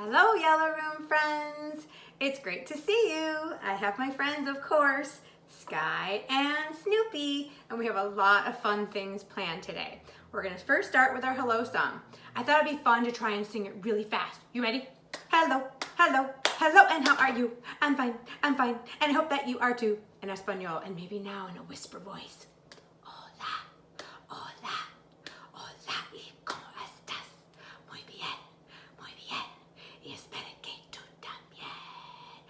Hello, Yellow Room friends. It's great to see you. I have my friends, of course, Sky and Snoopy, and we have a lot of fun things planned today. We're gonna first start with our hello song. I thought it'd be fun to try and sing it really fast. You ready? Hello, hello, hello, and how are you? I'm fine, and I hope that you are too. In Espanol, and maybe now in a whisper voice. Hola, hola, hola, y cómo estás? Muy bien, y espero que tú también.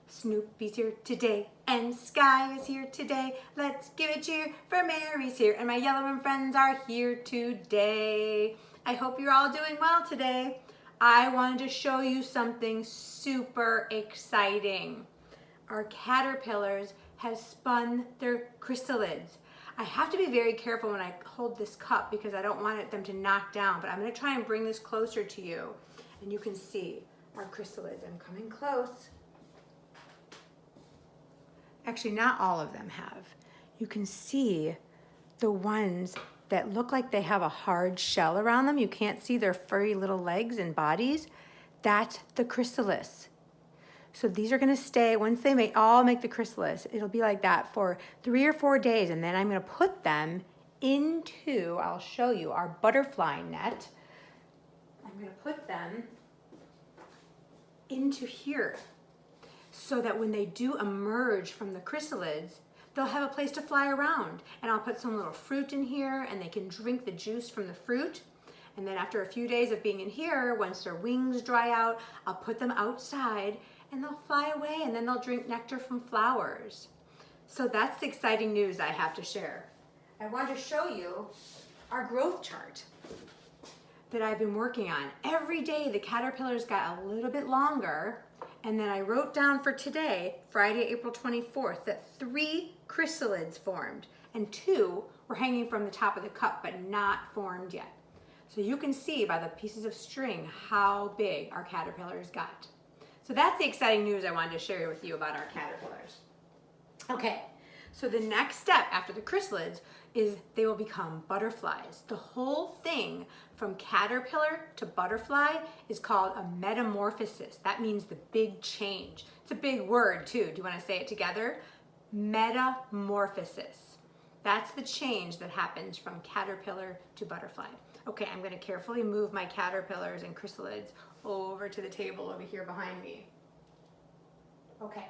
Snoopy's here today, and Sky is here today. Let's give a cheer for Mary's here, and my Yellow Room friends are here today. I hope you're all doing well today. I wanted to show you something super exciting. Our caterpillars have spun their chrysalids. I have to be very careful when I hold this cup because I don't want them to knock down, but I'm going to try and bring this closer to you and you can see our chrysalids. I'm coming close. Actually, not all of them have. You can see the ones that look like they have a hard shell around them. You can't see their furry little legs and bodies. That's the chrysalis. So these are gonna stay, once they all make the chrysalis, it'll be like that for 3 or 4 days, and then I'm gonna put them into, I'll show you, our butterfly net. I'm gonna put them into here so that when they do emerge from the chrysalids, they'll have a place to fly around. And I'll put some little fruit in here and they can drink the juice from the fruit. And then after a few days of being in here, once their wings dry out, I'll put them outside and they'll fly away and then they'll drink nectar from flowers. So that's the exciting news I have to share. I want to show you our growth chart that I've been working on. Every day the caterpillars got a little bit longer, and then I wrote down for today, Friday, April 24th, that 3 chrysalids formed and 2 were hanging from the top of the cup but not formed yet. So you can see by the pieces of string how big our caterpillars got. So that's the exciting news I wanted to share with you about our caterpillars. Okay, so the next step after the chrysalids is they will become butterflies. The whole thing from caterpillar to butterfly is called a metamorphosis. That means the big change. It's a big word too. Do you want to say it together? Metamorphosis. That's the change that happens from caterpillar to butterfly. Okay, I'm going to carefully move my caterpillars and chrysalids over to the table over here behind me. Okay,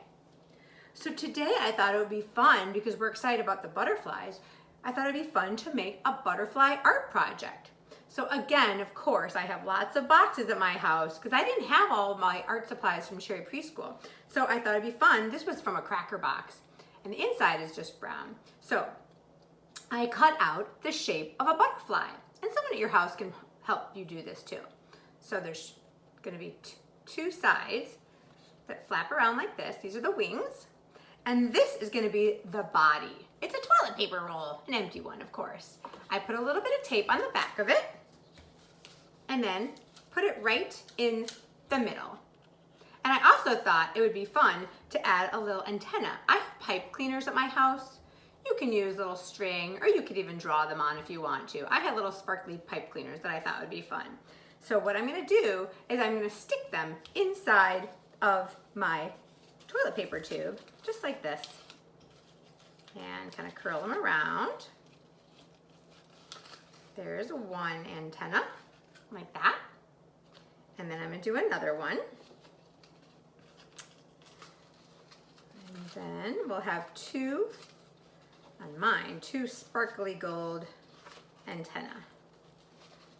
so today I thought it would be fun, because we're excited about the butterflies, I thought it'd be fun to make a butterfly art project. So again, of course, I have lots of boxes at my house because I didn't have all of my art supplies from Cherry Preschool. So I thought it'd be fun. This was from a cracker box and the inside is just brown. So I cut out the shape of a butterfly, and someone at your house can help you do this too. So there's gonna be 2 sides that flap around like this. These are the wings. And this is gonna be the body. It's a toilet paper roll, an empty one, of course. I put a little bit of tape on the back of it and then put it right in the middle. And I also thought it would be fun to add a little antenna. I have pipe cleaners at my house. You can use little string, or you could even draw them on if you want to. I had little sparkly pipe cleaners that I thought would be fun. So what I'm gonna do is I'm gonna stick them inside of my toilet paper tube, just like this, and kind of curl them around. There's one antenna, like that. And then I'm gonna do another one. And then we'll have 2, on mine, 2 sparkly gold antenna.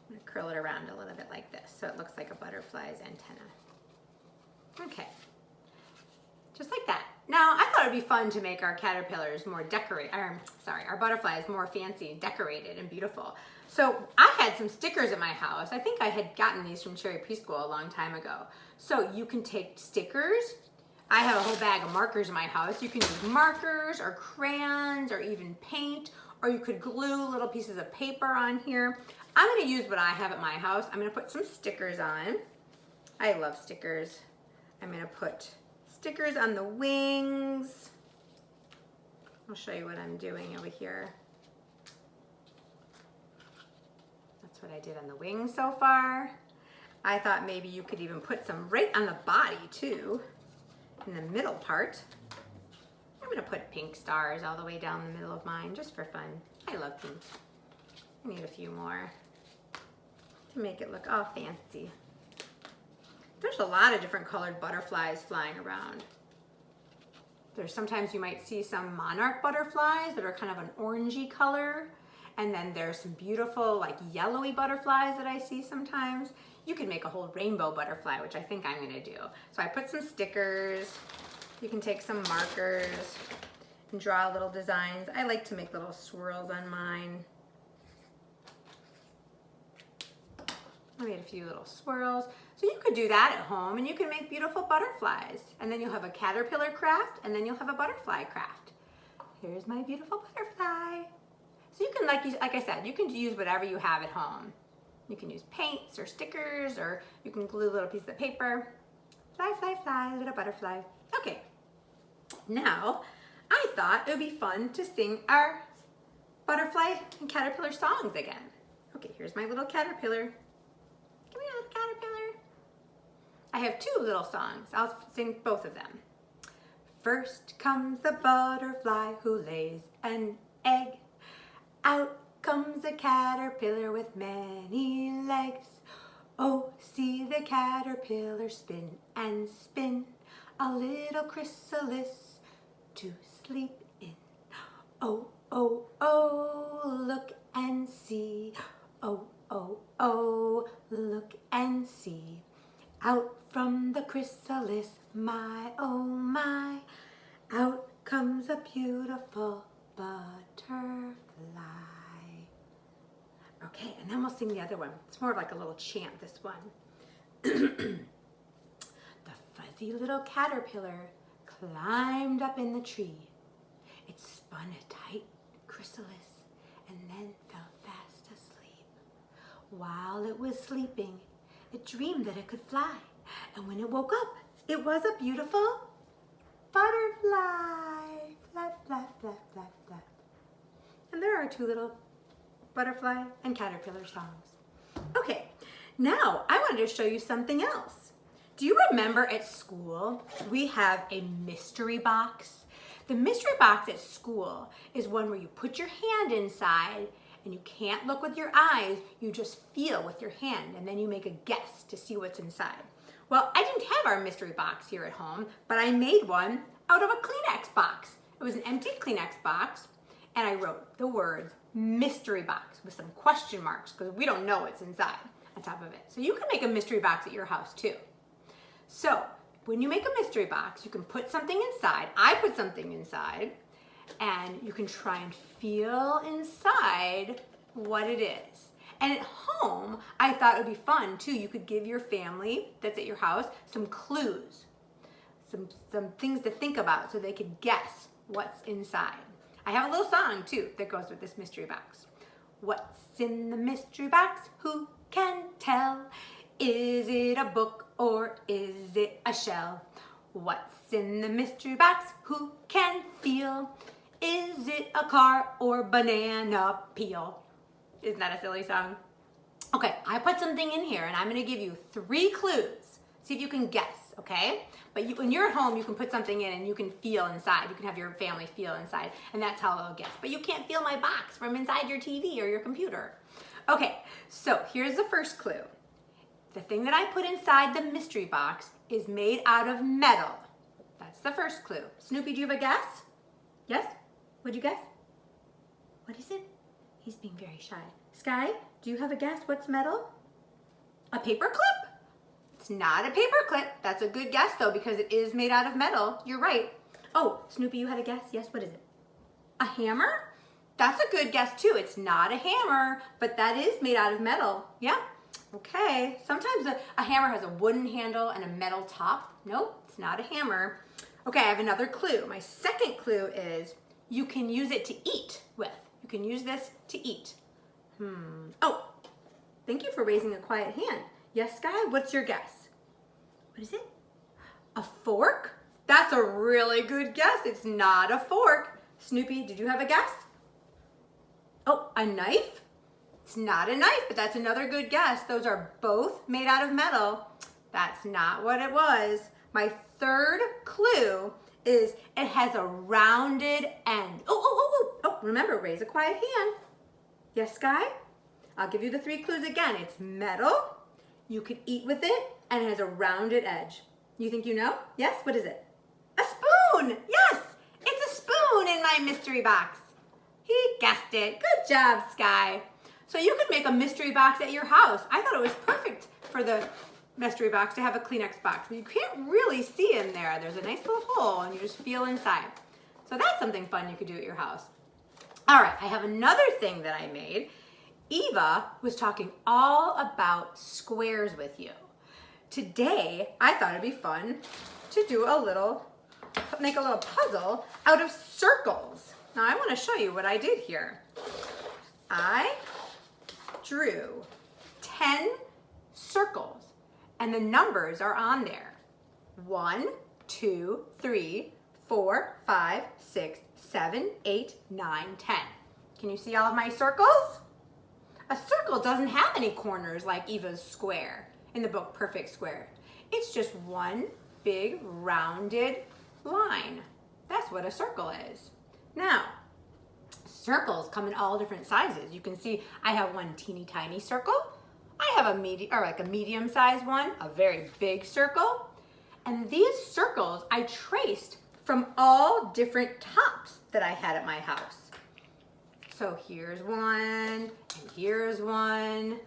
I'm gonna curl it around a little bit like this so it looks like a butterfly's antenna. Okay, just like that. Now, I thought it'd be fun to make our caterpillars more our butterflies more fancy, decorated, and beautiful. So I had some stickers at my house. I think I had gotten these from Cherry Preschool a long time ago. So you can take stickers. I have a whole bag of markers in my house. You can use markers or crayons or even paint, or you could glue little pieces of paper on here. I'm gonna use what I have at my house. I'm gonna put some stickers on. I love stickers. I'm gonna put stickers on the wings. I'll show you what I'm doing over here. That's what I did on the wings so far. I thought maybe you could even put some right on the body too, in the middle part. I'm gonna put pink stars all the way down the middle of mine just for fun. I love pink. I need a few more to make it look all fancy. There's a lot of different colored butterflies flying around. There's sometimes you might see some monarch butterflies that are kind of an orangey color. And then there's some beautiful like yellowy butterflies that I see sometimes. You can make a whole rainbow butterfly, which I think I'm gonna do. So I put some stickers. You can take some markers and draw little designs. I like to make little swirls on mine. I made a few little swirls. So you could do that at home and you can make beautiful butterflies. And then you'll have a caterpillar craft and then you'll have a butterfly craft. Here's my beautiful butterfly. So you can, like I said, you can use whatever you have at home. You can use paints or stickers, or you can glue little pieces of paper. Fly, fly, fly, little butterfly. Okay, now I thought it would be fun to sing our butterfly and caterpillar songs again. Okay, here's my little caterpillar. Come here, little caterpillar. I have two little songs. I'll sing both of them. First comes the butterfly who lays an egg. Out comes a caterpillar with many legs. Oh, see the caterpillar spin and spin, a little chrysalis to sleep in. Oh, oh, oh, look and see. Oh, oh, oh, look and see. Out from the chrysalis, my, oh my, out comes a beautiful butterfly. Okay, and then we'll sing the other one. It's more of like a little chant, this one. The fuzzy little caterpillar climbed up in the tree. It spun a tight chrysalis and then fell fast asleep. While it was sleeping, it dreamed that it could fly. And when it woke up, it was a beautiful butterfly. Flap, flap, flap, flap, flap. And there are two little butterfly and caterpillar songs. Okay, now I wanted to show you something else. Do you remember at school we have a mystery box? The mystery box at school is one where you put your hand inside and you can't look with your eyes, you just feel with your hand and then you make a guess to see what's inside. Well, I didn't have our mystery box here at home, but I made one out of a Kleenex box. It was an empty Kleenex box and I wrote the words mystery box with some question marks because we don't know what's inside on top of it. So you can make a mystery box at your house too. So when you make a mystery box, you can put something inside. I put something inside and you can try and feel inside what it is. And at home, I thought it would be fun too. You could give your family that's at your house some clues, some things to think about so they could guess what's inside. I have a little song too that goes with this mystery box. What's in the mystery box? Who can tell? Is it a book or is it a shell? What's in the mystery box? Who can feel? Is it a car or banana peel? Isn't that a silly song? Okay, I put something in here and I'm gonna give you 3 clues. See if you can guess, okay? But when you're at home, you can put something in and you can feel inside. You can have your family feel inside and that's how they'll guess. But you can't feel my box from inside your TV or your computer. Okay, so here's the first clue. The thing that I put inside the mystery box is made out of metal. That's the first clue. Snoopy, do you have a guess? Yes? What'd you guess? What is it? He's being very shy. Sky, do you have a guess? What's metal? A paper clip? It's not a paper clip. That's a good guess though because it is made out of metal. You're right. Oh, Snoopy, you had a guess? Yes, what is it? A hammer? That's a good guess too. It's not a hammer, but that is made out of metal. Yeah. Okay. Sometimes a hammer has a wooden handle and a metal top. Nope, it's not a hammer. Okay, I have another clue. My second clue is you can use it to eat with. You can use this to eat. Oh, thank you for raising a quiet hand. Yes, Sky, what's your guess? What is it? A fork? That's a really good guess. It's not a fork. Snoopy, did you have a guess? Oh, a knife? It's not a knife, but that's another good guess. Those are both made out of metal. That's not what it was. My third clue is it has a rounded end. Oh, remember, raise a quiet hand. Yes, Sky? I'll give you the 3 clues again. It's metal, you could eat with it, and it has a rounded edge. You think you know? Yes? What is it? A spoon! Yes! It's a spoon in my mystery box. He guessed it. Good job, Sky. So you could make a mystery box at your house. I thought it was perfect for the mystery box to have a Kleenex box, but you can't really see in there. There's a nice little hole and you just feel inside. So that's something fun you could do at your house. All right, I have another thing that I made. Eva was talking all about squares with you. Today, I thought it'd be fun to make a little puzzle out of circles. Now I want to show you what I did here. I drew 10 circles and the numbers are on there. 1, 2, 3, 4, 5, 6, 7, 8, 9, 10. Can you see all of my circles? A circle doesn't have any corners like Eva's square in the book Perfect Square. It's just one big rounded line. That's what a circle is. Now, circles come in all different sizes. You can see I have one teeny tiny circle. I have a medium sized one, a very big circle. And these circles I traced from all different tops that I had at my house. So here's one, and here's one.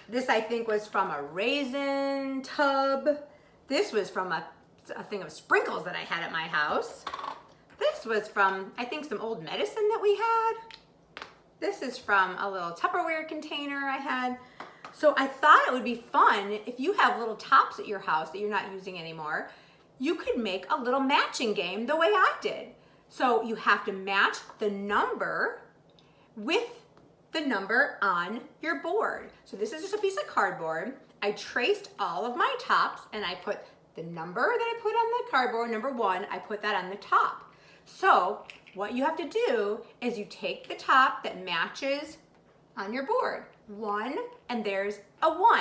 This I think was from a raisin tub. This was from a thing of sprinkles that I had at my house. This was from, I think, some old medicine that we had. This is from a little Tupperware container I had. So I thought it would be fun if you have little tops at your house that you're not using anymore, you could make a little matching game the way I did. So you have to match the number with the number on your board. So this is just a piece of cardboard. I traced all of my tops and I put the number that I put on the cardboard, number 1, I put that on the top. So what you have to do is you take the top that matches on your board, 1, and there's a 1.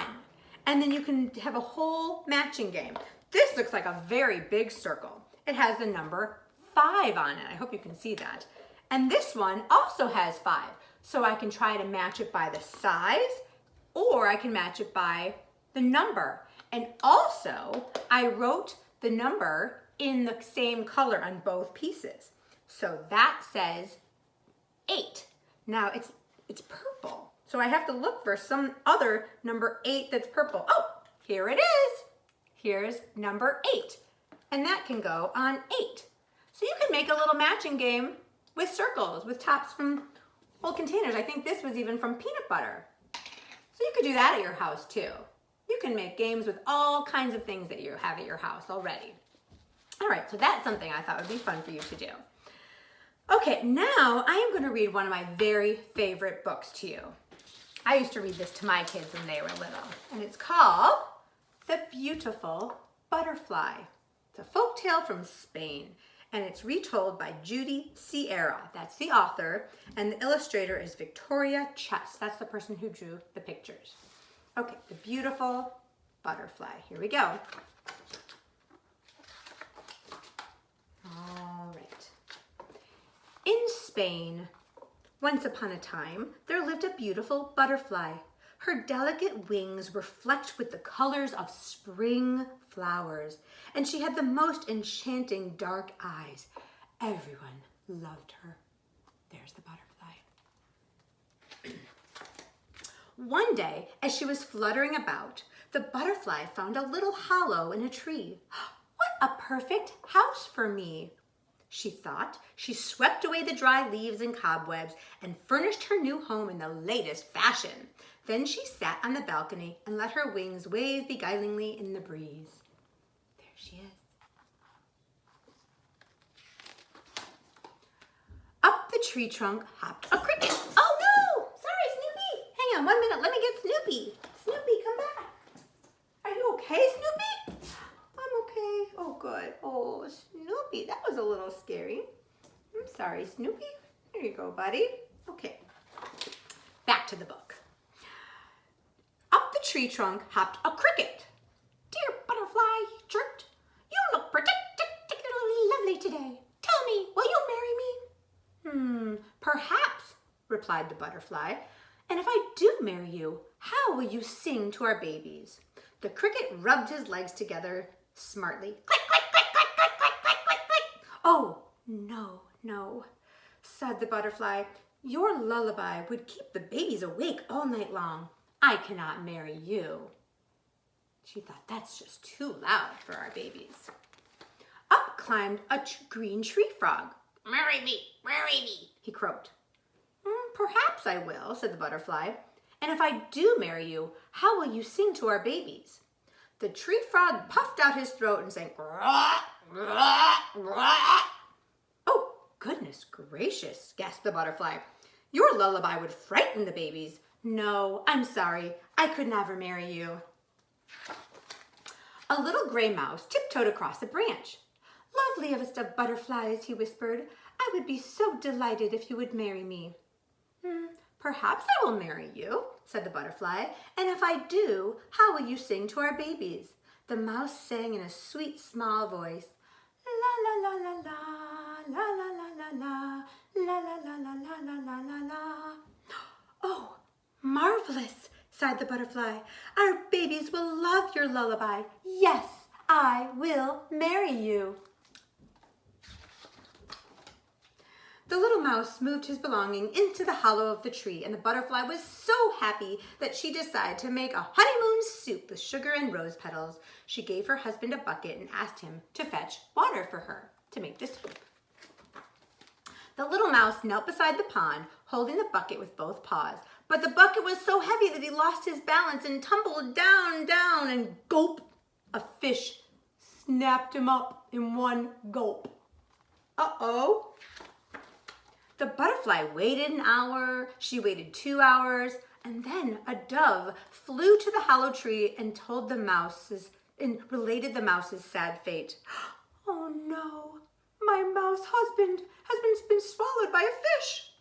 And then you can have a whole matching game. This looks like a very big circle. It has the number 5 on it. I hope you can see that. And this one also has 5. So I can try to match it by the size, or I can match it by the number. And also, I wrote the number in the same color on both pieces. So that says 8. Now it's purple. So I have to look for some other number 8 that's purple. Oh, here it is. Here's number 8. And that can go on 8. So you can make a little matching game with circles, with tops from old containers. I think this was even from peanut butter. So you could do that at your house too. You can make games with all kinds of things that you have at your house already. All right, so that's something I thought would be fun for you to do. Okay, now I am going to read one of my very favorite books to you. I used to read this to my kids when they were little, and it's called The Beautiful Butterfly. It's a folk tale from Spain, and it's retold by Judy Sierra. That's the author, and the illustrator is Victoria Chess. That's the person who drew the pictures. Okay, The Beautiful Butterfly. Here we go. All right. In Spain, once upon a time, there lived a beautiful butterfly. Her delicate wings were flecked with the colors of spring flowers, and she had the most enchanting dark eyes. Everyone loved her. There's the butterfly. One day, as she was fluttering about, the butterfly found a little hollow in a tree. What a perfect house for me, she thought. She swept away the dry leaves and cobwebs and furnished her new home in the latest fashion. Then she sat on the balcony and let her wings wave beguilingly in the breeze. There she is. Up the tree trunk hopped a cricket. Oh no! Sorry, Snoopy! Hang on 1 minute, let me get Snoopy. Snoopy, come back. Are you okay, Snoopy? I'm okay. Oh, good. Oh, Snoopy, that was a little scary. I'm sorry, Snoopy. There you go, buddy. Okay, back to the book. tree trunk hopped a cricket. "Dear butterfly," he chirped, "you look particularly lovely today. Tell me, will you marry me?" Perhaps," replied the butterfly. "And if I do marry you, how will you sing to our babies?" The cricket rubbed his legs together smartly. "Click, click, click, click, click, click, click, click, click." "Oh, no, no," sighed the butterfly. "Your lullaby would keep the babies awake all night long. I cannot marry you." She thought, that's just too loud for our babies. Up climbed a green tree frog. Marry me, he croaked. Perhaps I will," said the butterfly. "And if I do marry you, how will you sing to our babies?" The tree frog puffed out his throat and sang, "Grah, grah, grah." "Oh, goodness gracious," gasped the butterfly. "Your lullaby would frighten the babies. No, I'm sorry. I could never marry you." A little gray mouse tiptoed across a branch. "Loveliest of butterflies," he whispered, "I would be so delighted if you would marry me." "Perhaps I will marry you," said the butterfly. "And if I do, how will you sing to our babies?" The mouse sang in a sweet, small voice. "La la la la la, la la la la la, la la la la la la la la la." "Oh, marvelous," sighed the butterfly. "Our babies will love your lullaby. Yes, I will marry you." The little mouse moved his belonging into the hollow of the tree, and the butterfly was so happy that she decided to make a honeymoon soup with sugar and rose petals. She gave her husband a bucket and asked him to fetch water for her to make the soup. The little mouse knelt beside the pond, holding the bucket with both paws, but the bucket was so heavy that he lost his balance and tumbled down, down, and gulp! A fish snapped him up in one gulp. Uh-oh! The butterfly waited an hour, she waited 2 hours, and then a dove flew to the hollow tree and told the mouses and related the mouse's sad fate. "Oh no, my mouse husband has been swallowed by a fish."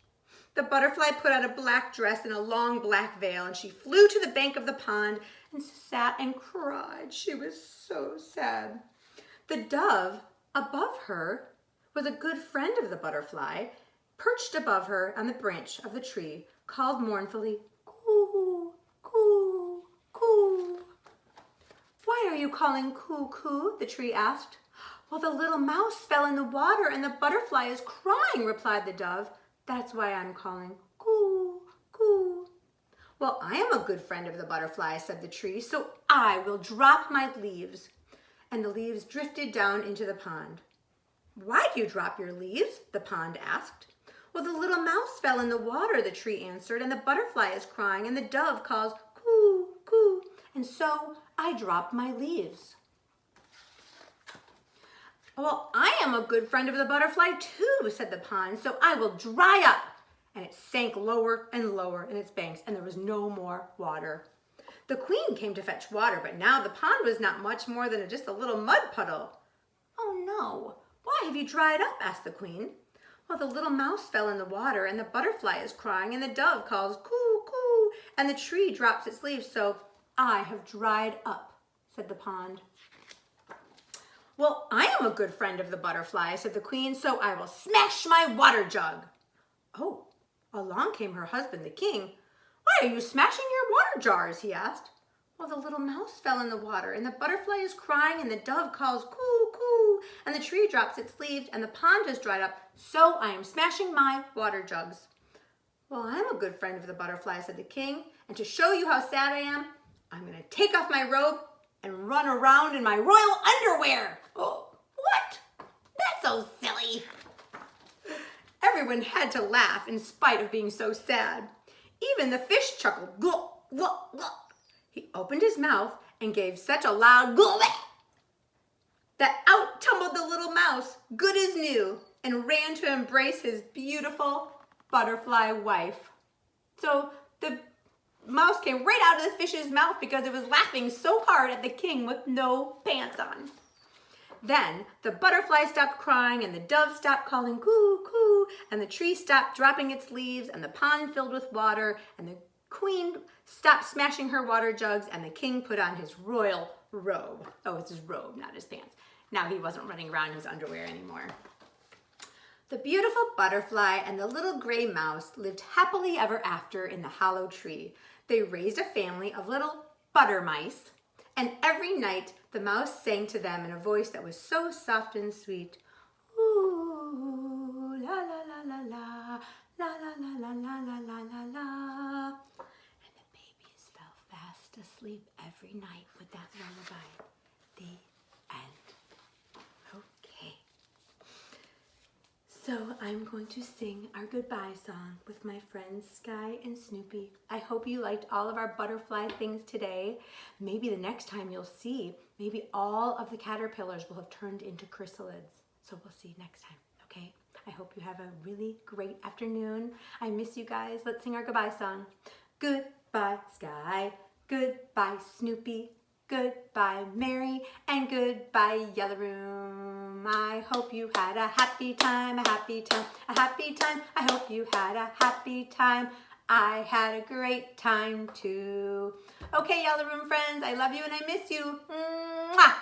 The butterfly put on a black dress and a long black veil, and she flew to the bank of the pond and sat and cried. She was so sad. The dove above her was a good friend of the butterfly, perched above her on the branch of the tree, called mournfully, "Coo, coo, coo." "Why are you calling coo, coo?" the tree asked. "Well, the little mouse fell in the water and the butterfly is crying," replied the dove. "That's why I'm calling coo, coo." "Well, I am a good friend of the butterfly," said the tree, "so I will drop my leaves." And the leaves drifted down into the pond. "Why do you drop your leaves?" the pond asked. "Well, the little mouse fell in the water," the tree answered, "and the butterfly is crying, and the dove calls coo, coo, and so I dropped my leaves." "Well, I am a good friend of the butterfly too," said the pond, "so I will dry up." And it sank lower and lower in its banks, and there was no more water. The queen came to fetch water, but now the pond was not much more than just a little mud puddle. "Oh no, why have you dried up?" asked the queen. "Well, the little mouse fell in the water, and the butterfly is crying, and the dove calls coo, coo, and the tree drops its leaves, so I have dried up," said the pond. "Well, I am a good friend of the butterfly," said the queen, "so I will smash my water jug." Oh, along came her husband, the king. "Why are you smashing your water jars?" he asked. "Well, the little mouse fell in the water, and the butterfly is crying, and the dove calls coo, coo, and the tree drops its leaves, and the pond has dried up, so I am smashing my water jugs." "Well, I'm a good friend of the butterfly," said the king, "and to show you how sad I am, I'm going to take off my robe and run around in my royal underwear." "Oh, what? That's so silly." Everyone had to laugh in spite of being so sad. Even the fish chuckled. Glug, glug, glug. He opened his mouth and gave such a loud glug that out tumbled the little mouse, good as new, and ran to embrace his beautiful butterfly wife. So the mouse came right out of the fish's mouth because it was laughing so hard at the king with no pants on. Then the butterfly stopped crying, and the dove stopped calling coo, coo, and the tree stopped dropping its leaves, and the pond filled with water, and the Queen stopped smashing her water jugs, and the king put on his royal robe. Oh, it's his robe, not his pants. Now he wasn't running around in his underwear anymore. The beautiful butterfly and the little gray mouse lived happily ever after in the hollow tree. They raised a family of little butter mice, and every night the mouse sang to them in a voice that was so soft and sweet. Ooh, la la la la la, la la la la la la la la la. And the babies fell fast asleep every night with that lullaby. The end. Okay. So I'm going to sing our goodbye song with my friends Sky and Snoopy. I hope you liked all of our butterfly things today. Maybe the next time you'll see, maybe all of the caterpillars will have turned into chrysalids. So we'll see next time, okay? I hope you have a really great afternoon. I miss you guys. Let's sing our goodbye song. Goodbye, Sky. Goodbye, Snoopy. Goodbye, Mary. And goodbye, Yellow Room. I hope you had a happy time, a happy time, a happy time. I hope you had a happy time. I had a great time too. Okay, Yellow Room friends, I love you and I miss you. Mwah!